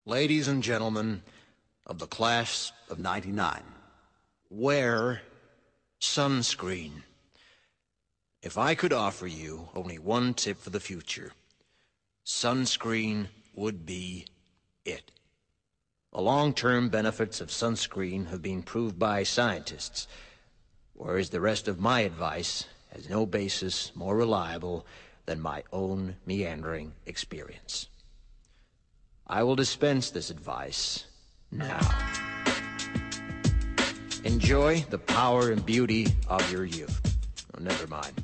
Ladies and gentlemen of the class of '99, wear sunscreen. If I could offer you only one tip for the future, sunscreen would be it. The long-term benefits of sunscreen have been proved by scientists, whereas the rest of my advice has no basis more reliable than my own meandering experience. I will dispense this advice now. Enjoy the power and beauty of your youth. Oh, never mind.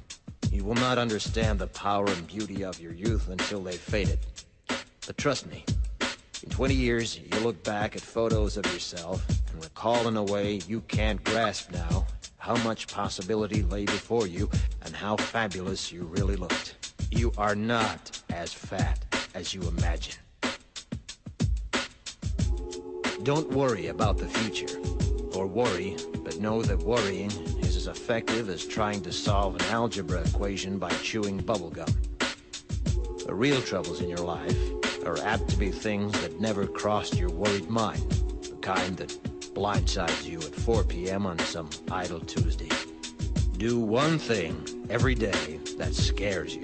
You will not understand the power and beauty of your youth until they've faded. But trust me, in 20 years, you'll look back at photos of yourself and recall in a way you can't grasp now how much possibility lay before you and how fabulous you really looked. You are not as fat as you imagine. Don't worry about the future, or worry, but know that worrying is as effective as trying to solve an algebra equation by chewing bubblegum. The real troubles in your life are apt to be things that never crossed your worried mind, the kind that blindsides you at 4 p.m. on some idle Tuesday. Do one thing every day that scares you.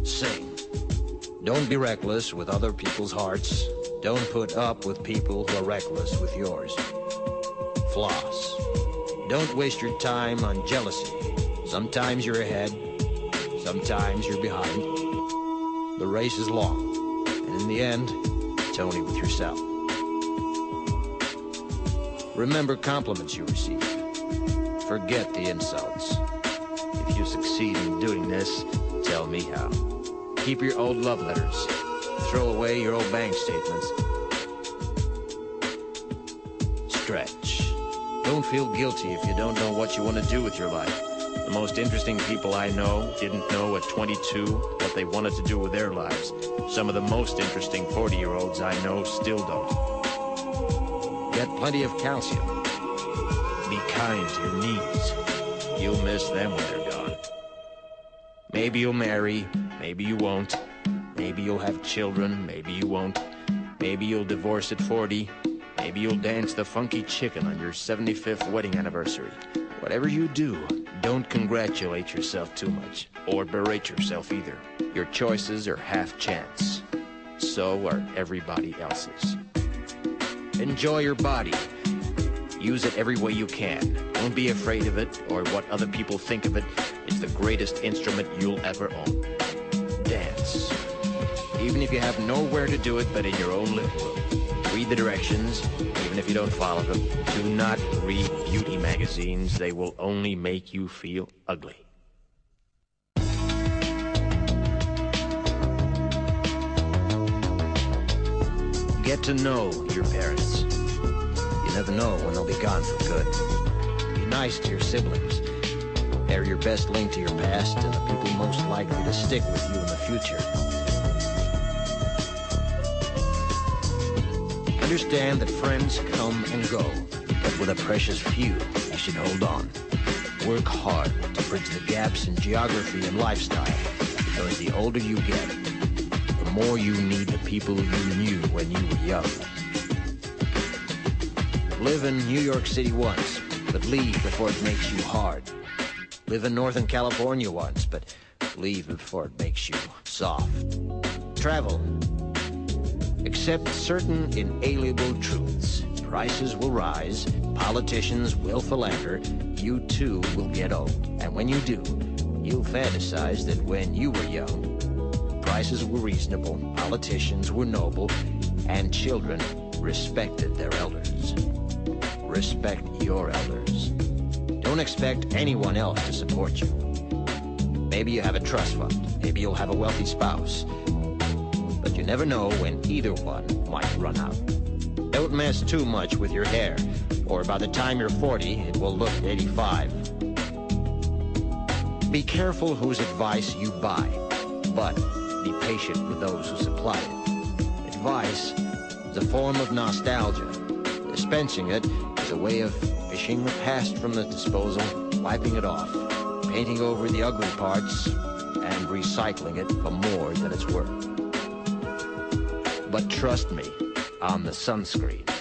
Sing. Don't be reckless with other people's hearts. Don't put up with people who are reckless with yours. Floss. Don't waste your time on jealousy. Sometimes you're ahead, sometimes you're behind. The race is long, and in the end, it's only with yourself. Remember compliments you receive. Forget the insults. If you succeed in doing this, tell me how. Keep your old love letters. Throw away your old bank statements. Stretch. Don't feel guilty if you don't know what you want to do with your life. The most interesting people I know didn't know at 22 what they wanted to do with their lives. Some of the most interesting 40-year-olds I know still don't. Get plenty of calcium. Be kind to your knees. You'll miss them when they're gone. Maybe you'll marry, maybe you won't. Maybe you'll have children, maybe you won't. Maybe you'll divorce at 40. Maybe you'll dance the funky chicken on your 75th wedding anniversary. Whatever you do, don't congratulate yourself too much, or berate yourself either. Your choices are half chance. So are everybody else's. Enjoy your body. Use it every way you can. Don't be afraid of it, or what other people think of it. It's the greatest instrument you'll ever own. Dance. Even if you have nowhere to do it but in your own living room. Read the directions, even if you don't follow them. Do not read beauty magazines. They will only make you feel ugly. Get to know your parents. You never know when they'll be gone for good. Be nice to your siblings. They're your best link to your past and the people most likely to stick with you in the future. Understand that friends come and go, but with a precious few, you should hold on. Work hard to bridge the gaps in geography and lifestyle, because the older you get, the more you need the people you knew when you were young. Live in New York City once, but leave before it makes you hard. Live in Northern California once, but leave before it makes you soft. Travel. Accept certain inalienable truths. Prices will rise, politicians will philander, you too will get old. And when you do, you'll fantasize that when you were young, prices were reasonable, politicians were noble, and children respected their elders. Respect your elders. Don't expect anyone else to support you. Maybe you have a trust fund, maybe you'll have a wealthy spouse. But you never know when either one might run out. Don't mess too much with your hair, or by the time you're 40, it will look 85. Be careful whose advice you buy, but be patient with those who supply it. Advice is a form of nostalgia. Dispensing it is a way of fishing the past from the disposal, wiping it off, painting over the ugly parts, and recycling it for more than it's worth. But trust me, on the Sunscreen.